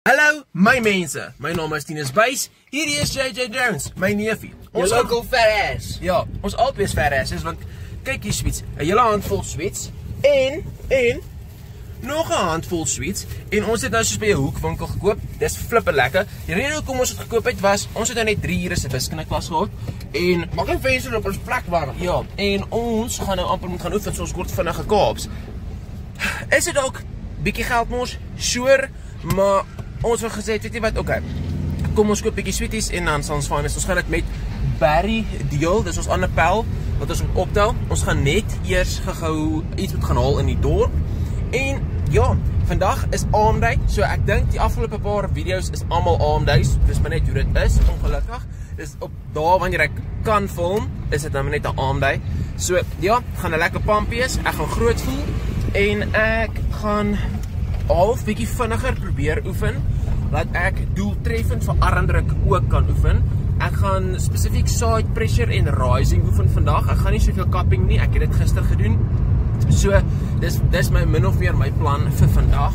Hallo my mense, my naam is Tinus Buys, hierdie is JJ Jones, my neefie. Ons local fat ass. Ja, ons albei is fat asses, want kyk hier sweets, 'n hele handvol sweets en nog 'n handvol sweets en ons het nou soos by 'n hoekwinkel gekoop. Dis flippe lekker. Die rede hoekom ons dit gekoop het was ons het nou net 3 ure se wiskunde klas gehad en maak net venster op ons plek warm. Ja, en ons gaan nou amper moet gaan oefen, so ons kort vinnig gekaaps. Is dit dalk bietjie geld mors? Sure, maar ons het gesê, weet jy wat, okay, kom ons koop bietjie sweeties en dan sal ons fyn is. Ons gaan dit met Barry deel, dis ons ander pel wat ons moet optel. Ons gaan net eers gou iets moet gaan haal in die dorp. En ja, vandag is aamday, so ek dink die afgelope paar video's is almal aamdays. Dis maar net hoe dit is, ongelukkig. Dis op daar wanneer ek kan film, is dit nou net 'n aamday. So ja, gaan 'n lekker pampie is. Ek gaan groot voel en ek gaan half bietjie vinniger probeer oefen, laat ek doeltreffend vir armdruk ook kan oefen. Ek gaan spesifiek side pressure en rising oefen vandag. Ek gaan nie soveel cupping nie, ek het dit gister gedoen. So, dis my min of meer my plan vir vandag.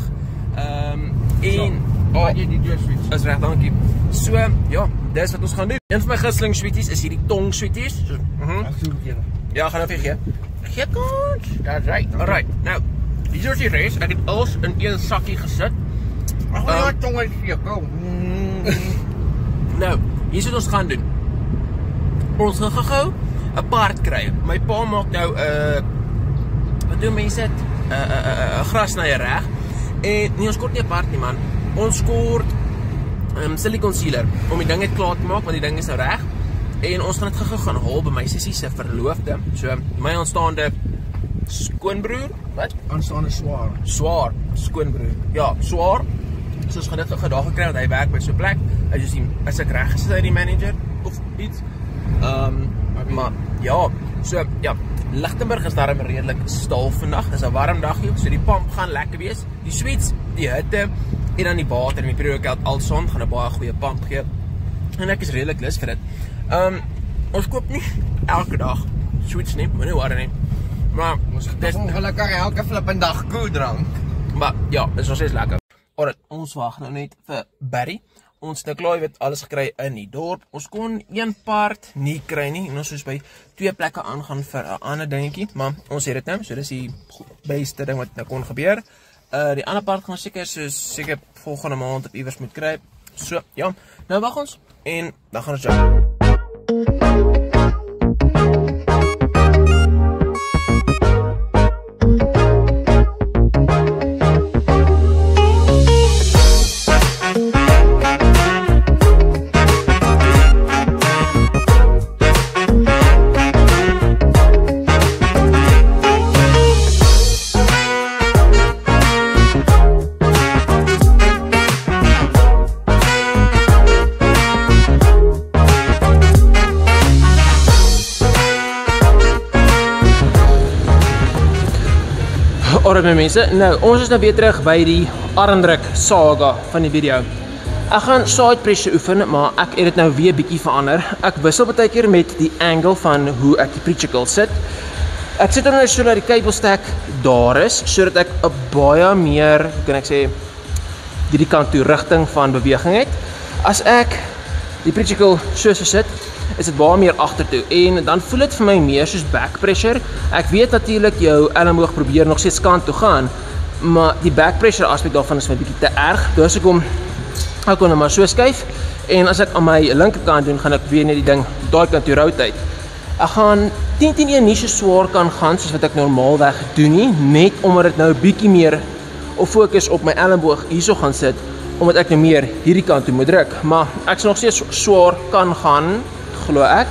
En jy die twee sweets. Is reg, dankie. So, ja, dis wat ons gaan doen. Een van my gunsteling sweeties is hierdie tong sweeties. So, Ek soek dit. ja, gaan nou vir gee. Gee kans. That's right. Alright. Nou, hier is die res. Ek het alles in een sakkie gesit. Ag, ja, tong uit vir jou. Nou, hier is wat ons gaan doen. Ons gaan gou 'n paard kry. My pa maak nou wat doen mense dit? 'n grasnyer reg. En nie ons kort nie 'n paard nie man. Ons kort silicone sealer om die ding net klaar te maak want die ding is nou reg. En ons gaan dit gou gaan haal by my sussie se verloofde. So my aanstaande skoonbroer, wat? Aanstaande Swaar skoonbroer. Ja, Swaar. So ons gaan dit gou daar gekry want hy werk by so 'n plek. Hy is die as ek reg gesê hy die manager of iets. Maar ja, so ja, Lichtenburg is daarom redelik stil vandag. Dis 'n warm dagie, so die pamp gaan lekker wees. Die sweets, die hitte en dan die water en die pre-workout alson gaan 'n baie goeie pamp gee. En ek is redelik lus vir dit. Ons koop nie elke dag sweets nie, moenie worry nie. Maar dis ongelukkig elke flippende dag koud drank. Maar ja, dis nog steeds lekker. Alright, ons wag nou net vir Barry. Ons het klaar weet alles gekry in die dorp. Ons kon een paard nie kry nie en ons soos by 2 plekke aangaan vir 'n ander dingetjie, maar ons het dit nou, so dis die beste ding wat nou kon gebeur. Die ander paard gaan seker volgende maand op iewers moet kry. So, ja, nou wag ons en dan gaan ons jou. Alright my mense, nou ons is nou weer terug by die armdruk saga van die video. Ek gaan side pressure oefen, maar ek het dit nou weer bietjie verander. Ek wissel baie keer met die angle van hoe ek die preacher sit. Ek sit hom nou so dat die cable stack daar is, sodat ek 'n baie meer, kan ek sê, die kant toe rigting van beweging het. As ek die preacher so sit, is dit baie meer agtertoe en dan voel dit vir my meer soos back pressure. Ek weet natuurlik jou elleboog probeer nog steeds kant toe gaan, maar die back pressure aspek daarvan is my bietjie te erg. Dus ek kon hom maar so skuif en as ek aan my linkerkant doen, gaan ek weer net die ding daai kant toe rotate. Ek gaan 10-10-1 nie so swaar kan gaan soos wat ek normaalweg doen nie, net omdat dit nou bietjie meer op fokus op my elleboog hierso gaan sit, omdat ek nou meer hierdie kant toe moet druk, maar ek sal nog steeds swaar kan gaan, glo ek.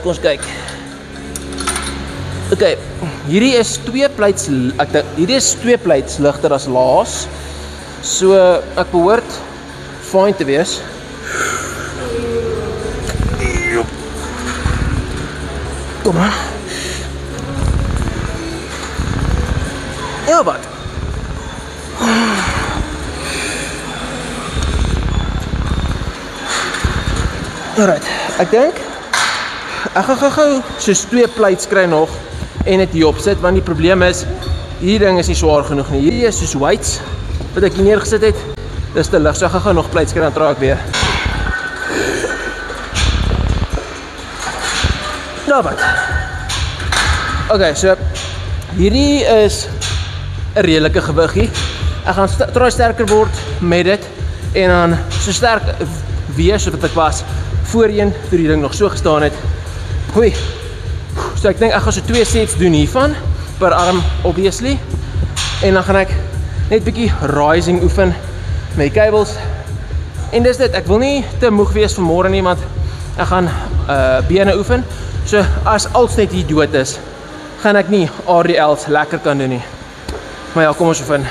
Kom ons kyk. Okay, hierdie is 2 plates ligter as laas. So ek behoort fyn te wees. Kom aan. Ja, wat? Alright, ek dink ek gaan gou soos 2 plates kry nog en dit hier opsit, want die probleem is hierdie ding is nie swaar genoeg nie. Hierdie is soos weights wat ek hier neergesit het Dis te lig, so ek gaan nog pleits kry, dan draai ek weer. Nou wat. Okay, so hierdie is 'n redelike gewiggie. Ek gaan try sterker word met dit en dan so sterk wees soos wat ek was voorheen toe die ding nog so gestaan het. Hoi. So ek dink ek gaan so 2 sets doen hiervan per arm obviously. En dan gaan ek net bietjie rising oefen met die cables. En dis dit, ek wil nie te moeg wees vir môre nie, want ek gaan bene oefen. So as alles net hier dood is, gaan ek nie RDL's lekker kan doen nie. Maar ja, kom ons oefen.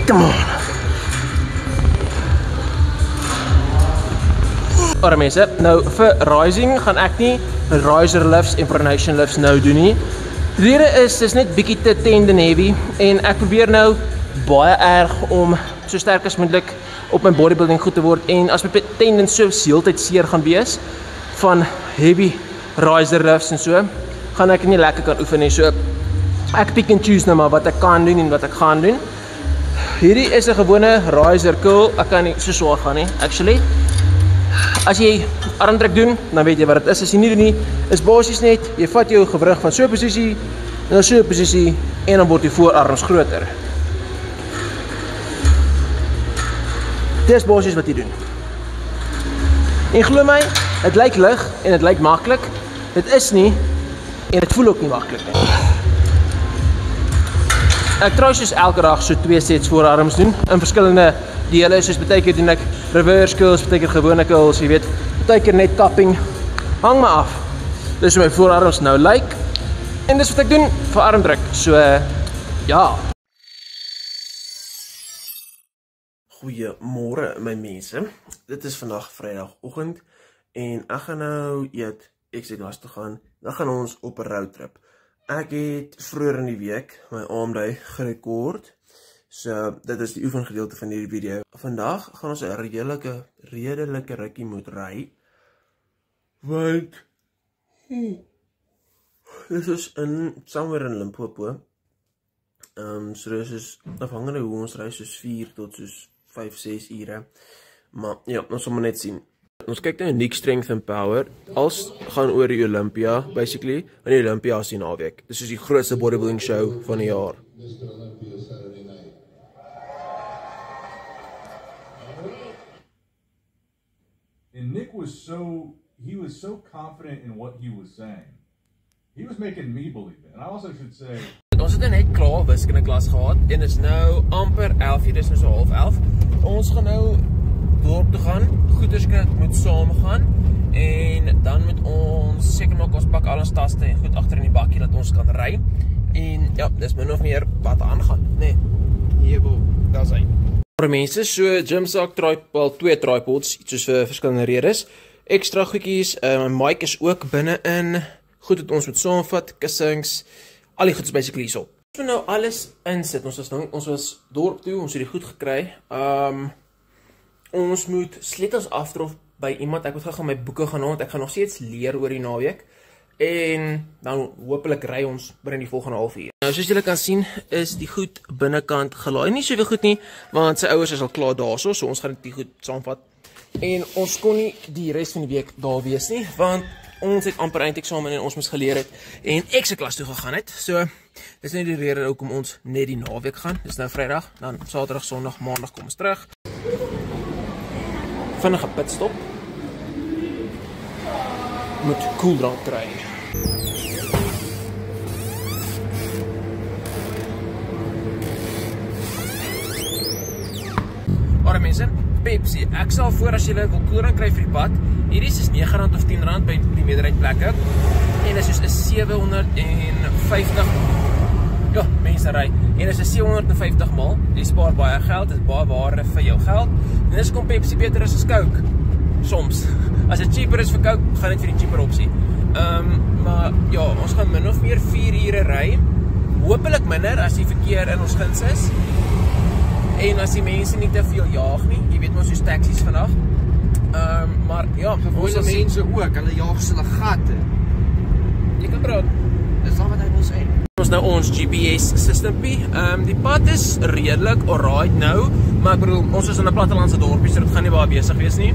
Come on. Alright mense, nou vir rising gaan ek nie riser lifts en pronation lifts nou doen nie. Die rede is, dis net bietjie te tendon heavy en ek probeer nou baie erg om so sterk as moontlik op my bodybuilding goed te word en as my tendons so heeltyd seer gaan wees van heavy riser lifts en so, gaan ek nie lekker kan oefen nie. So ek pick and choose nou maar wat ek kan doen en wat ek gaan doen. Hierdie is 'n gewone riser curl, ek kan nie so swaar gaan nie, actually. As jy armdruk doen, dan weet jy wat dit is. As jy nie doen nie, is basies net, jy vat jou gewrig van so 'n posisie, na so 'n posisie, en dan word die voorarms groter. Dit is basies wat jy doen. En glo my, dit lyk lig en dit lyk maklik. Dit is nie, en dit voel ook nie maklik nie. Ek try soos elke dag so 2 sets voorarms doen in verskillende dele, soos baie keer doen ek reverse curls, baie keer gewone curls, jy weet, baie keer net tapping, hang maar af. Dis hoe my voorarms nou lyk, en dis wat ek doen vir armdruk, so ja. Goeiemôre my mense, dit is vandag Vrydagoggend, en ek gaan nou eet, ek sê was toe gaan, dan gaan ons op 'n roadtrip. Ek het vroeër in die week my armday gerekord. So dit is die oefengedeelte van hierdie video. Vandag gaan ons 'n redelike rukkie moet ry. Want dit is somewhere in Limpopo. So dit is afhangende hoe ons ry, soos 4 tot soos 5-6 ure. Maar ja, ons sal maar net sien. Ons kyk nou Unique Strength and Power. Alles gaan oor die Olympia, basically. En die Olympia is die naweek. Dis is die grootste bodybuilding show van die jaar. And Nick was so confident in what he was saying. He was making me believe it. And I also should say, ons het net klaar wiskunde klas gehad en is nou amper 11:00, dis nou so 10:30. Ons gaan nou dorp toe gaan, goederskrik moet saam gaan en dan moet ons seker maak ons pak al ons tasse en goed agter in die bakkie dat ons kan ry. En ja, dis min of meer wat aangaan, nee. Hierbo, daar's hy. Maar mense, so gymsak tripod, 2 tripods, soos vir verskillende redes. Ekstra goedjies, my mic is ook binne-in. Goed het ons moet saamvat, kussings, al die goed is basically hierso. Ons moet nou alles insit. Ons was dorp toe, ons het die goed gekry. Ons moet sleutels afdrof by iemand. Ek moet gaan my boeke gaan haal, want ek gaan nog steeds leer oor die naweek. En dan hopelik ry ons binne die volgende halfuur. Nou soos julle kan sien, is die goed binnekant gelaai. Nie soveel goed nie, want sy ouers is al klaar daarso, so ons gaan die goed saamvat. En ons kon nie die res van die week daar wees nie, want ons het amper eindeksamen en ons moes geleer het en ek se klas toe gegaan het. So dis net die rede hoekom ons net die naweek gaan. Dis nou Vrydag, dan Saterdag, Sondag, Maandag kom ons terug. Vinnige pitstop. Moet koeldrank kry. Alright mense, Pepsi. Ek sal voor as julle wil koeldrank kry vir die pad. Hierdie is R9 of R10 by die meerderheid plekke. En dit is 750. Ja, mense ry. En dit is 750 maal. Jy spaar baie geld, dit is baie waarde vir jou geld. En dis kom Pepsi beter is as Coke. Soms. As dit cheaper is vir Coke, gaan dit vir die cheaper opsie. Maar ja, ons gaan min of meer 4 ure ry. Hopelik minder as die verkeer in ons guns is. En as die mense nie te veel jaag nie, jy weet maar soos taksies vandag. Maar ja, Gewone mense ook, hulle jaag hulle gatte. Jy kan praat. Dis al wat hy wil sê. Ons nou ons GPS systempie. Die pad is redelik alright nou, maar ek bedoel, ons is in 'n plattelandse dorpie, so dit gaan nie baie besig wees nie.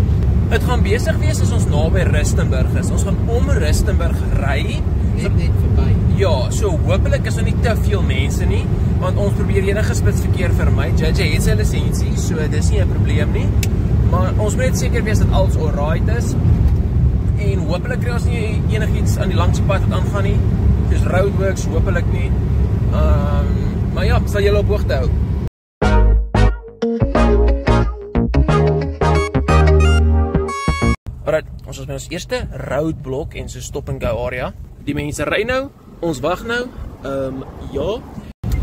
Dit gaan besig wees as ons naby Rustenburg is. Ons gaan om Rustenburg ry. Net verby. Ja, so hopelik is daar nie te veel mense nie, want ons probeer enige spitsverkeer vermy. JJ het sy lisensie, so dis nie 'n probleem nie. Maar ons moet net seker wees dat alles alright is. En hopelik kry ons nie enigiets aan die langste pad wat aangaan nie. Soos roadworks, hopelik nie. Maar ja, sal julle op hoogte hou. Alright, ons is by ons eerste roadblock en so stop and go area. Die mense ry nou, ons wag nou. Ja.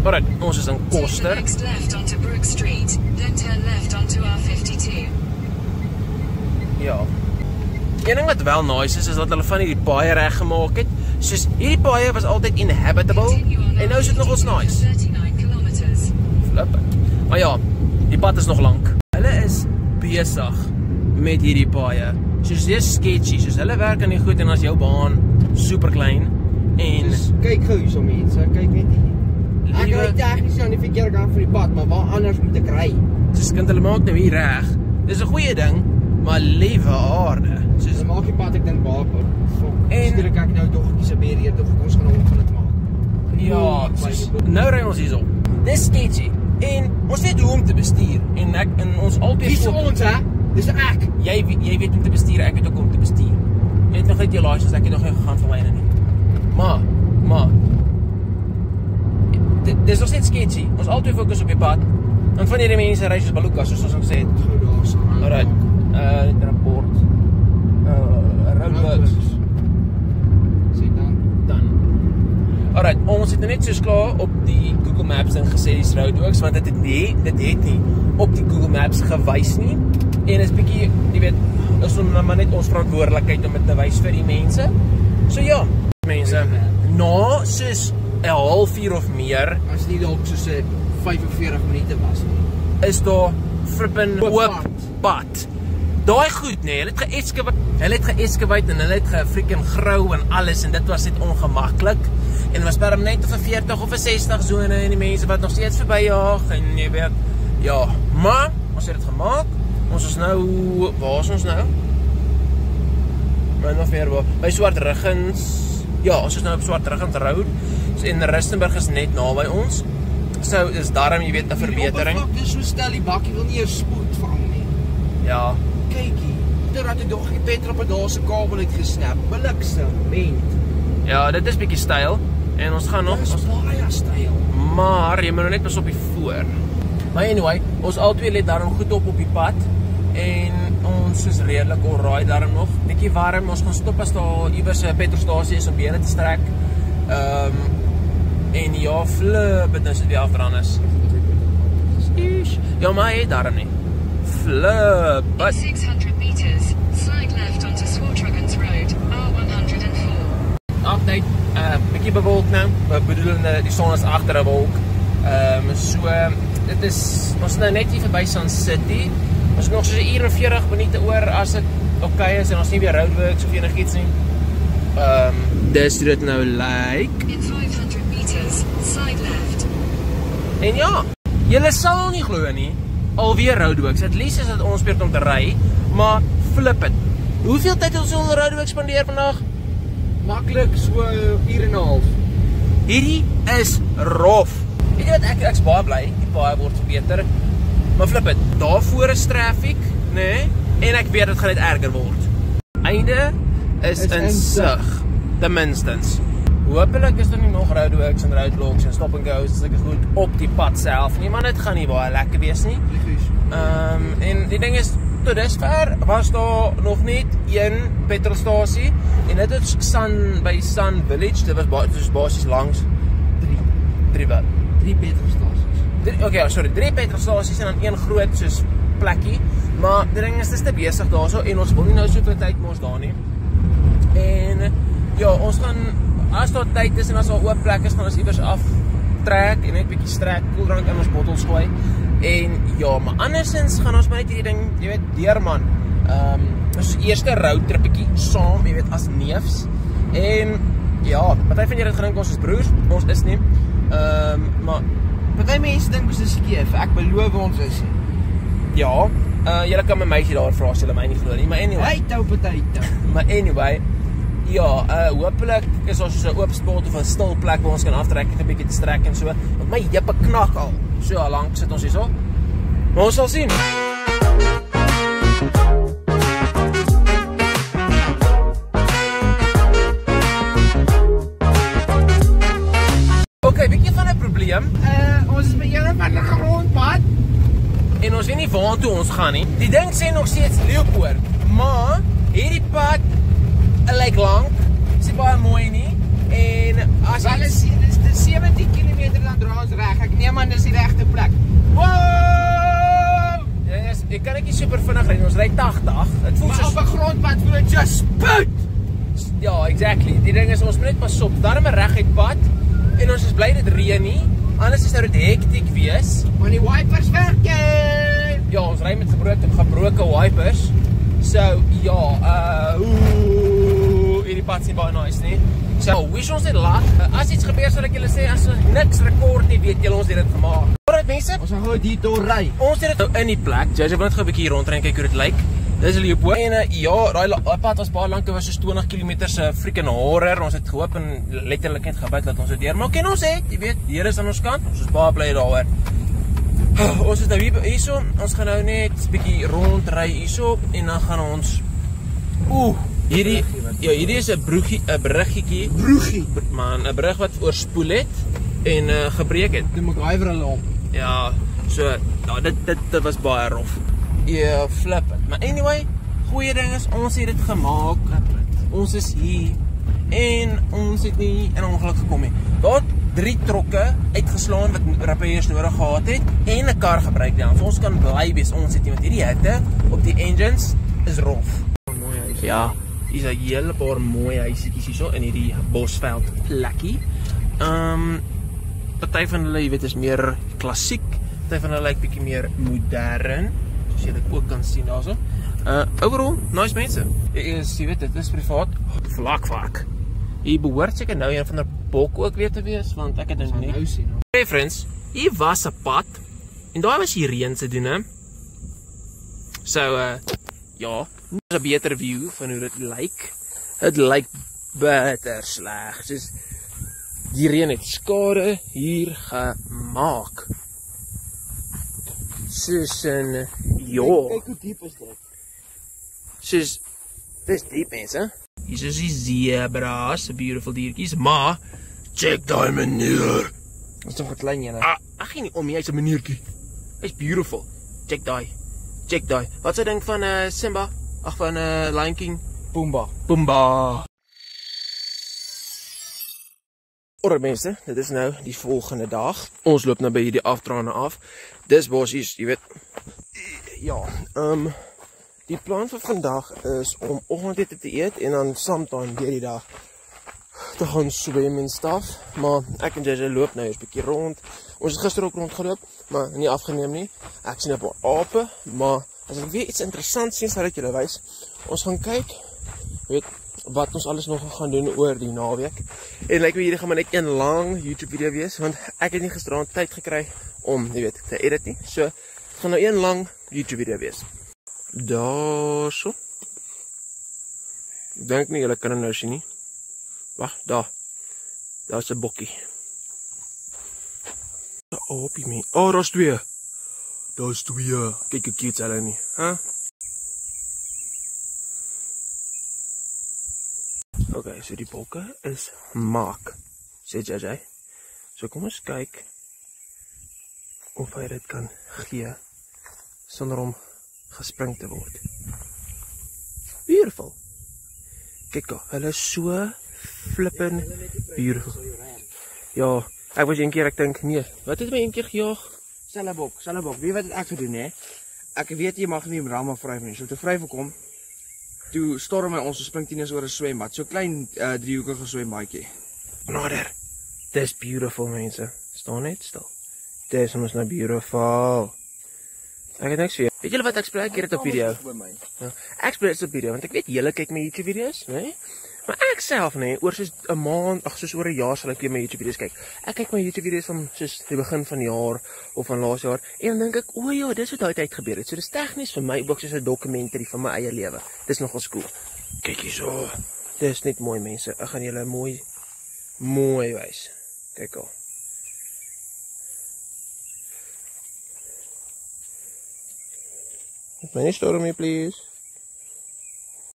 Alright, ons is in Koster. Take the next left onto Brook Street, then turn left onto R52. Ja. Een ding wat wel nice is dat hulle van hierdie paaie reg gemaak het. Soos hierdie paaie was altyd inhabitable en nou is dit nogals nice. 39 kilometers. Flip. Maar ja, die pad is nog lank. Hulle is besig met hierdie paaie. Soos dis sketchy, soos hulle werk aan die goed en as jou baan super klein en Dus kyk gou hierso mense, kyk net hier. Ek ry tegnies aan die verkeerde kant van die pad, maar waar anders moet ek ry? soos kind hulle maak nou hier reg. Dis 'n goeie ding, maar liewe aarde. Soos Dis maak die pad ek dink baie fok. En- Skielik ek nou tog iets beter tog ons gaan 'n ongeluk maak. ja, soos nou ry ons hierso. Dis sketchy en ons weet hoe om te bestuur en ons albei Dis ons hè? Dis ek. Jy weet om te bestuur, ek weet ook om te bestuur. Jy het nog net jou license, ek het nog nie gegaan vir myne nie. Maar dis nog steeds sketchy. Ons altyd fokus op die pad. En van hierdie mense ry soos balukas, soos ons gesê het. Gou daar staan. Alright. Net rapport. Roadworks. Sê dan. Alright, ons het net soos klaar op die Google Maps ding gesê dis roadworks, want dit het nie op die Google Maps gewys nie. En is bietjie, jy weet, is maar net ons verantwoordelikheid om dit te wys vir die mense. So ja, mense, na soos 'n halfuur of meer As nie dalk soos 'n 45 minute was nie. is daar frippin Oop oop pad. Daai goed nê, hulle het ge-excavate en hulle het ge-freaking grou en alles en dit was net ongemaklik. En was permanent of 'n 40 of 'n 60 sone en die mense wat nog steeds verbyjaag en jy weet, ja, maar ons het dit gemaak. Ons is nou, waar is ons nou? Min of meer by Swartruggens. Ja, ons is nou op Swartruggens Road. So, en Rustenburg is net naby ons. So is daarom, jy weet, 'n verbetering. Dis so stel die bakkie wil nie 'n spoed vang nie. Ja. Kyk hier. Terwyl ek dog die petrol op daar se kabel het gesnap. Bliksement. Ja, dit is bietjie styl en ons gaan nog Dis baie styl. maar jy moet nou net pas op die voor. Maar anyway, ons albei let daarom goed op die pad en ons is redelik alright daarom nog. Bietjie warm, ons gaan stop as daar iewers 'n petrolstasie is om bene te strek. En ja, flip, dit is die afdranders. Ja, maar hy daarom nie. Flip. In 600 meters, slide left onto Swartruggens Road, R104. Update, bietjie bewolk nou, bedoelende die son is agter 'n wolk. So, dit is, ons is nou net hier verby Sun City. Ons is nog soos 'n uur en 40 minute oor as dit okay is en ons nie weer roadworks of enigiets nie. Dis hoe dit nou lyk. In 500 meters, slide left. En ja, julle sal nie glo nie, alweer roadworks. At least is dit ons beurt om te ry, maar flip it. Hoeveel tyd het ons al roadworks spandeer vandag? Maklik so 'n uur en 'n half. Hierdie is rof. Weet jy wat, ek's baie bly, die paai word verbeter. Maar flip it, daarvoor is traffic, nê? En ek weet dit gaan net erger word. Einde is in sig, ten minstens. Hopelik is daar nie nog roadworks en roadblocks en stop and goes en sulke goed op die pad self nie, maar dit gaan nie baie lekker wees nie. En die ding is, tot dusver was daar nog net een petrolstasie en dit is by Sun Village, dit was basies langs 3 wat? 3 petrolstasies. 3 petrolstasies en dan een groot soos plekkie, maar die ding is, dit is te besig daarso en ons wil nie nou soveel tyd mos daar nie. En ja, ons gaan, as daar tyd is en as daar oop plek is, gaan ons iewers aftrek en net bietjie strek, koeldrank in ons bottels gooi. En ja, maar andersins gaan ons maar net hierdie ding, jy weet, deurman. Ons eerste roadtrippietjie saam, jy weet, as neefs. En ja, party van julle gedink ons is broers, ons is nie. Maar Party mense dink ons is skeef, ek beloof ons is nie. ja, julle kan my meisie daar vra as julle my nie glo nie, maar anyway. Potato, potato. Maar anyway, ja, hopelik is ons so 'n oop spot of 'n stil plek waar ons kan aftrek en 'n bietjie te strek en so. Want my heupe knak al. So lank sit ons hierso. Maar ons sal sien. Okay, bietjie van 'n probleem. Ons is by een van die grondpad. En ons weet nie waartoe ons gaan nie. Die ding sê nog steeds Leeupoort, maar hierdie pad lyk lank, is nie baie mooi nie. En as Wel is dit 17 km dan draai ons reg. Ek neem aan dis die regte plek. Wow! Ja, ek kan nie super vinnig ry, ons ry 80. Dit voel Maar soos op 'n grondpad voel dit just spoed. ja, exactly. Die ding is ons moet net pas op. Daarom 'n reguit pad en ons is bly dit reën nie. Anders is dit hektiek wees. Want die wipers werk nie. Ja, ons ry met gebroke wipers. So ja, hierdie pad sien baie nice nie. So, wish ons net luck. As iets gebeur sal ek julle sê, as ons niks rekord nie, weet julle ons het dit gemaak. Alright mense, Ons gaan gou die deur ry. ons het dit nou in die plek. JJ wil net gou 'n bietjie rondry en kyk hoe dit lyk. Dis Leeupoort. En ja, daai pad was baie lank, dit was soos 20 km se freaking horror. Ons het gehoop en letterlik net gebid dat ons dit deur maak. En ons het, jy weet, die Here is aan ons kant. Ons is baie bly daaroor. Ons is nou hierso. Ons gaan nou net 'n bietjie rondry hierso en dan gaan ons hierdie is 'n bruggetjie. Broegie. Man, 'n brug wat oorspoel het en gebreek het. Die MacGyver hulle om. Ja, so ja, dit was baie rof. Ja, flip it. Maar anyway, goeie ding is ons het dit gemaak. Ons is hier en ons het nie in ongeluk gekom nie. Daar 3 trokke uitgeslaan wat repairs nodig gehad het en 'n kar gebruik dan. So ons kan bly wees ons het nie met hierdie hitte op die engines is rof. Mooi huis. Ja, hier's 'n hele paar mooi huisietjies hierso in hierdie bosveld plekkie. Party van hulle, jy weet, is meer klassiek. Party van hulle lyk bietjie meer modern, soos jy dit ook kan sien daarso. Overall, nice mense. Jy weet, dit is privaat. Vlak. Hier behoort seker nou een van die bok ook weer te wees, want ek het dit nie. Nou sien. Hey friends, hier was 'n pad en daai was hier reën se doen, hè. So ja, dis 'n beter view van hoe dit lyk. Dit lyk bitter sleg. Soos die reën het skade hier gemaak. Soos in ja. Kyk hoe diep is dit. Soos dis diep mense. Hier is die zebras, beautiful diertjies, maar check daai meneer. Ons is nog 'n klein ene. Ag geen nie om nie, hy's 'n meneertjie. Hy's beautiful. Check daai. Wat s'e ding van Simba? Ag van Lion King, Pumbaa. Alright mense, dit is nou die volgende dag. Ons loop nou by hierdie afdraande af. Dis basies, jy weet. Ja, die plan vir vandag is om oggendete te eet en dan sometime deur die dag te gaan swem en stuff. Maar ek en JJ loop nou 'n bietjie rond. Ons het gister ook rondgeloop, maar nie afgeneem nie. Ek sien 'n paar ape, maar as ek weer iets interessants sien, sal ek julle wys. Ons gaan kyk, weet wat ons alles nog gaan doen oor die naweek. En lyk my hierdie gaan maar net een lang YouTube video wees, want ek het nie gisterand tyd gekry om, jy weet, te edit nie. So, dit gaan nou een lang YouTube video wees. Daarso. Ek dink nie julle kan dit nou sien nie. Wag, daar's 'n bokkie. Opie my. Oh, daar's 2. Kyk hoe cute hulle nie, hè? Okay, so die bokke is maak, sê JJ. So kom ons kyk of hy dit kan gee sonder om gespring te word. Beautiful. Kyk, hulle is so flippin beautiful. Ja, ek was een keer, ek dink, nee, wat het my een keer gejaag? Sellebok. Weet wat ek gedoen hè? Ek weet jy mag nie ramma vryf nie. So te vryf kom, toe storm hy ons springtieners oor 'n swembad. So klein driehoekige swembadjie. Nader. Dis beautiful mense. Staan net stil. Dis ons nou beautiful. Ek het niks vir jou. Weet julle wat ek spreek hier op video? Ja, ek spreek dit op video want ek weet julle kyk my YouTube video's, né? Maar ek self oor soos 'n maand, soos oor 'n jaar sal ek weer my YouTube video's kyk. Ek kyk my YouTube video's van soos die begin van die jaar of van laas jaar en dan dink ek, o ja, dis wat daai tyd gebeur het. So dis tegnies vir my ook soos 'n dokumentary van my eie lewe. Dis nogal cool. Kyk hierso. Dis net mooi mense. Ek gaan julle mooi wys. Kyk al. My nie storm mee, please.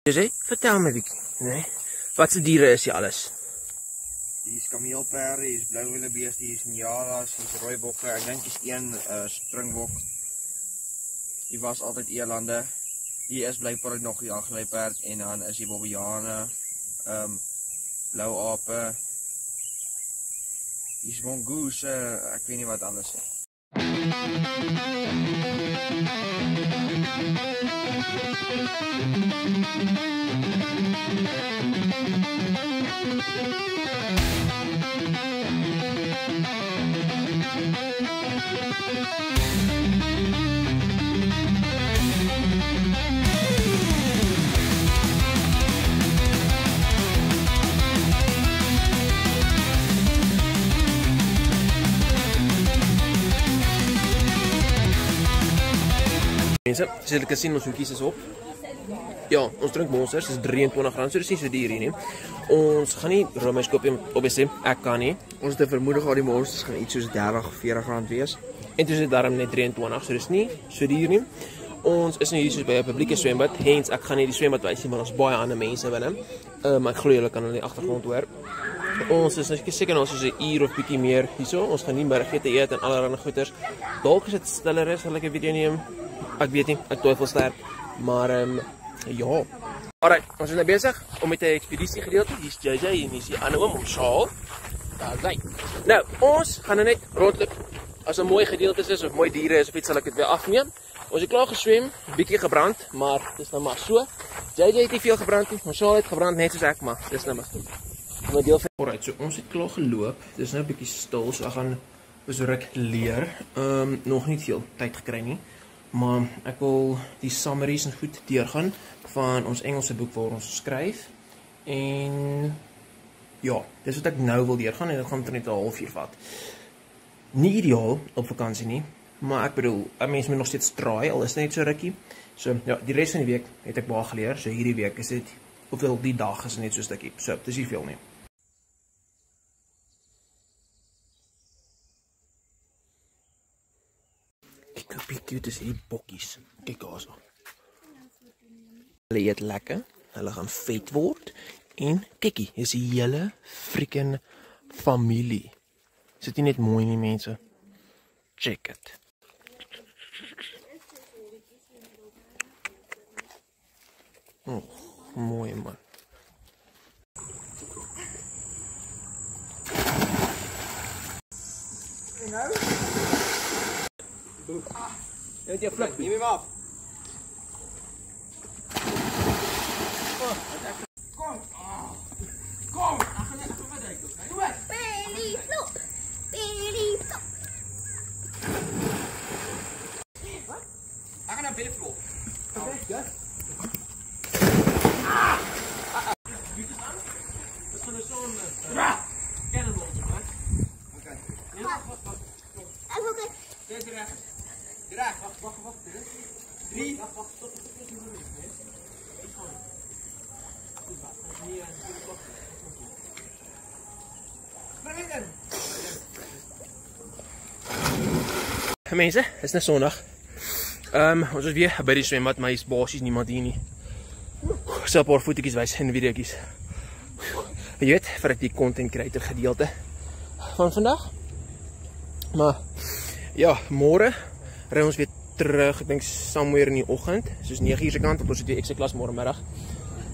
Jy vertel my bietjie, né? Wat se diere is hier alles? Hier is kameelperde, hier is blou wildebeeste, hier is njaras, hier is rooibokke. Ek dink hier is een springbok. Hier was altyd elande. Hier is blykbaar nog die aangeluiperd en dan is hier bobbejane, blou ape. Hier is mongoose, ek weet nie wat alles nie. Mense, soos julle kan sien, ons hoekies is op. Ja, ons drink monsters, dis R23, so dis nie so duur hier nie. Ons gaan nie roomys koop nie, obviously, ek kan nie. Ons het 'n vermoede gehad die monsters gaan iets soos R30-40 wees. En toe is dit daarom net 23, so dis nie so duur nie. Ons is nou hier soos by 'n publieke swembad, hens ek gaan nie die swembad wys nie, maar ons baie ander mense binne. Ek glo julle kan hulle in die agtergrond hoor. Ons is seker nou soos 'n uur of bietjie meer hierso. Ons gaan nie middagete eet en allerlei goeders. Dalk as dit stiller is, sal ek 'n video neem. Ek weet nie, ek twyfel sterk, maar ja. Alright, ons is nou besig om met 'n ekspedisie gedeelte. Hier's JJ en hier's die ander oom, ons Shaal. Daar's hy. Nou, ons gaan nou net rondloop. As 'n mooi gedeelte is of mooi diere is of iets, sal ek dit weer afneem. Ons het klaar geswem, bietjie gebrand, maar dis nou maar so. JJ het nie veel gebrand nie, ons Shaal het gebrand net soos ek, maar dis nou maar so. Nou deel van Alright, so ons het klaar geloop. Dis nou 'n bietjie stil, so ek gaan besorg leer. Nog nie veel tyd gekry nie. Maar ek wil die summaries en goed deurgaan van ons Engelse boek waar ons skryf. En ja, dis wat ek nou wil deurgaan en dit gaan net 'n halfuur vat. Nie ideaal op vakansie nie, maar ek bedoel, 'n mens moet nog steeds try, al is dit net so rukkie. So ja, die res van die week het ek baie geleer. So hierdie week is dit hoeveel die dag is net so 'n stukkie. So, dis nie veel nie. Kyk hoe cute is hierdie bokkies. Kyk daarso. Hulle eet lekker, hulle gaan vet word en kykie, is die hele freaking familie. Is dit nie net mooi nie, mense? Check it. Oh, mooi man. Jy het jou flip, neem hem af. Kom. Kom. Ek gaan net wat uit. Doe dit. Belly flop. Belly flop. Wat? Ek gaan 'n belly flop. Okay, ja. Dit is aan. Dis van 'n son. Cannonball, man. Okay. Nee, wag. Ek wil kyk. Dit reg. Reg, wag. 3. Wag, stop. Mense, is nou Sondag. Ons is weer by die swembad, maar hier's basies niemand hier nie. Ek sal 'n paar fotootjies wys in videoetjies. Jy weet, vir die content creator gedeelte van vandag. Maar ja, môre ry ons weer terug, ek dink somewhere in die oggend, soos 9:00 se kant, want ons het weer ekstra klas môre middag.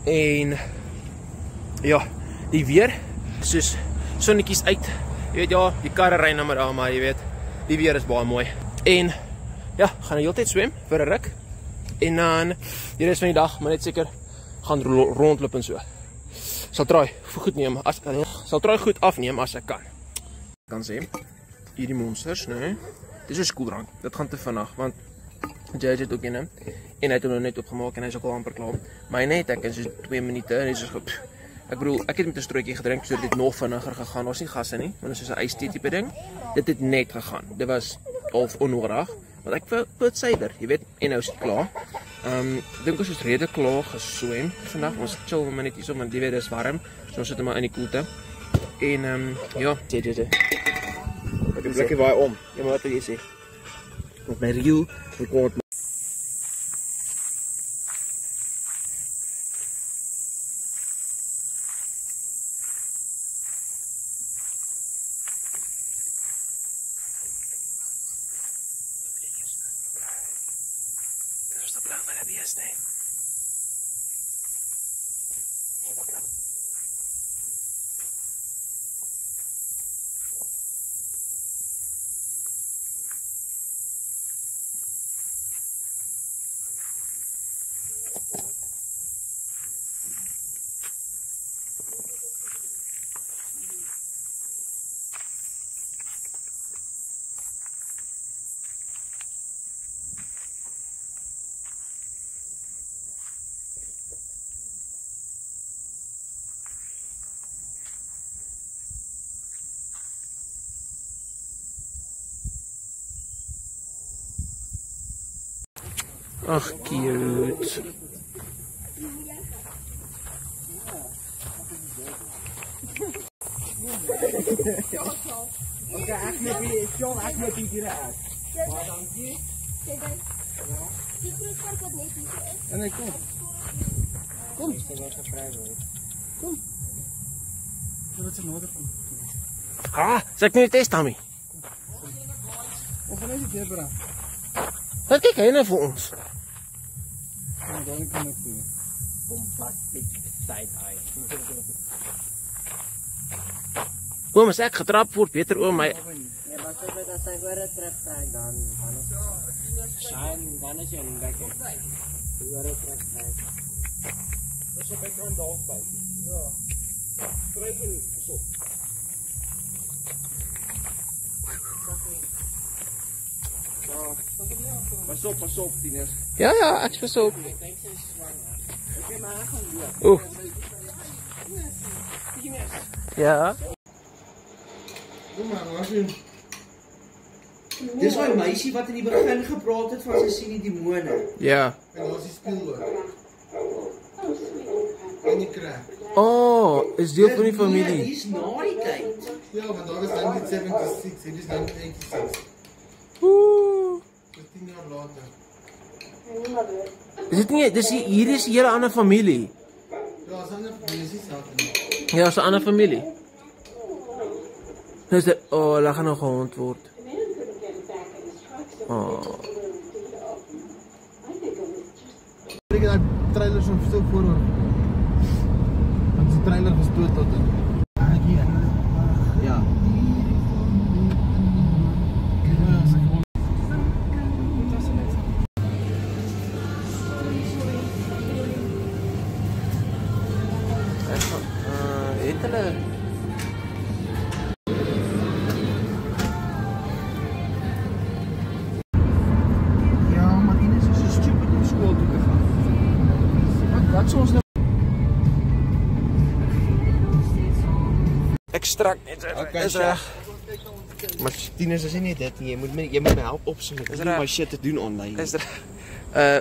En ja, die weer, soos sonnetjies uit. Jy weet ja, die karre ry nou maar jy weet, die weer is baie mooi. En ja, gaan die hele tyd swem vir 'n ruk. En dan die res van die dag, maar net seker gaan rondloop en so. Sal try goed afneem as ek kan. Kan sê, hierdie monsters, nee. Dis 'n skooldrank. Dit gaan te vinnig want Judge het ook een en hy het hom nou net opgemaak en hy is ook al amper klaar. Myne het ek in so 2 minute en hy is so ek bedoel, ek het met 'n strootjie gedrink, so dit het nog vinniger gegaan. Daar's nie gasse nie, want dit is soos 'n ystee tipe ding. Dit het net gegaan. Dit was half onnodig, want ek wou dit suiwer, jy weet, en nou is dit klaar. Dink ons is redelik klaar geswem vandag. Ons chill 'n minuut hierso, want die weer is warm. So ons sit maar in die koelte. En ja, sê. Ek het blikkie waai om. Ja, maar wat wil jy sê? Met my reel rekord. Dit is de plan van de BS, nee. Ach, cute. Oké, ek net hier, John, ek net hier uit. Baie dankie. Die groot vark wat net hier is. En hy kom. Kom. Dis wel gevry word. Kom. Wat is er nodig van? Ha, sê ek nie test daarmee. Of gaan hy dit weer bring? Wat kyk hy nou vir ons? Ja, dan kan ek doen. Bombastic side-eye. Oom, as ek getrap word, beter oom my... Nee, maar as hy hoor terugtrek, dan is jy in bek. Hoor terugtrek. Dis op my kant daar by. Ja. Skryf in, so. Pas op, tieners. Ja, ek is versoop. Okay, maar ek gaan loop. Oeh. Ja. Kom maar, wat doen? Dis daai meisie wat in die begin gepraat het van sy sien die demone. Ja. En daar is die speel ook. En die krak. Oh, is deel van die familie. Dis na die tyd. Ja, want daar is 1976, hier is 1986. Oeh. Dis 10 jaar later. Is dit nie, hier is 'n hele ander familie. Ja, is ander familie saak. Ja, is 'n ander familie. Dus dit, oh, hulle gaan nog gehond word. Oh. Ik heb dat trailer zo'n stuk voor. Want die trailer gestoot tot in. Ja. Het hulle Ja, maar Ines is so stupid om skool toe te gaan. Wat sou ons nou? ek strak net. Is reg. Maar Ines is nie dit nie. Jy moet my help opsom. Ek Is het reg. my shit te doen online. Is reg.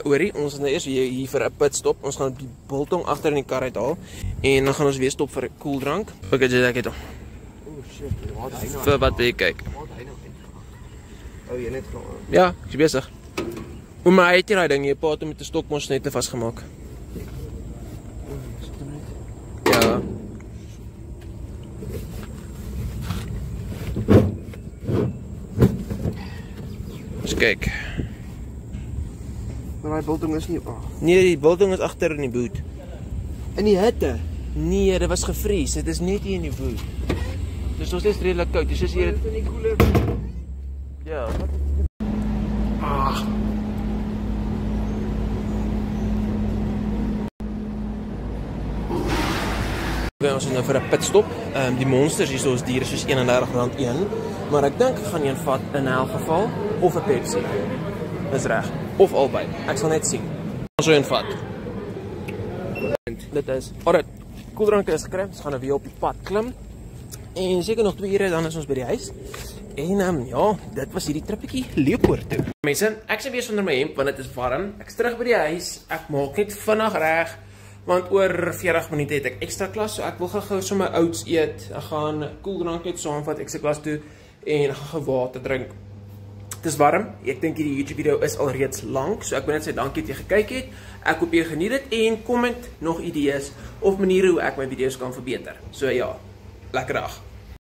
Oorie, ons is nou eers hier vir 'n pitstop. Ons gaan die biltong agter in die kar uithaal en dan gaan ons weer stop vir 'n koeldrank. Okay, jy ek het hom. Oh shit, wat hy nou. Vir wat wil jy kyk? Wat hy nou. Oh, jy net klaar. Ja, ek is besig. Hoe maar hy het hier daai ding, jy paat hom met 'n stok mos net vasgemaak. Ja. Eens kyk. Maar daai biltong is nie. Nee, die biltong is agter in die boot. In die hitte. Nee, dit was gevries. Dit is net hier in die boot. Dis nog steeds redelik koud. Dis soos hier. In die koeler. Ja. Ah. Ons is nou vir 'n pitstop. Die monsters hier is diere soos R31 een, maar ek dink ek gaan een vat in elk geval of 'n Pepsi. Dis reg. Of albei. Ek sal net sien. Ons so invat. Dit is. Alright. Koeldrank is gekry. Ons gaan nou weer op die pad klim. En seker nog 2 ure dan is ons by die huis. En ja, dit was hierdie trippietjie Leeupoort toe. Mense, ek sien weer sonder my hemp want dit is warm. Ek is terug by die huis. Ek maak net vinnig reg want oor 40 minute het ek ekstra klas, so ek wil gou sommer oats eet. Ek gaan koeldrank net saamvat ekstra klas toe en ek gaan water drink. Dit is warm. Ek dink hierdie YouTube video is al reeds lank, so ek wil net sê dankie dat jy gekyk het. Ek hoop jy geniet dit en comment nog idees of maniere hoe ek my video's kan verbeter. So ja, lekker dag.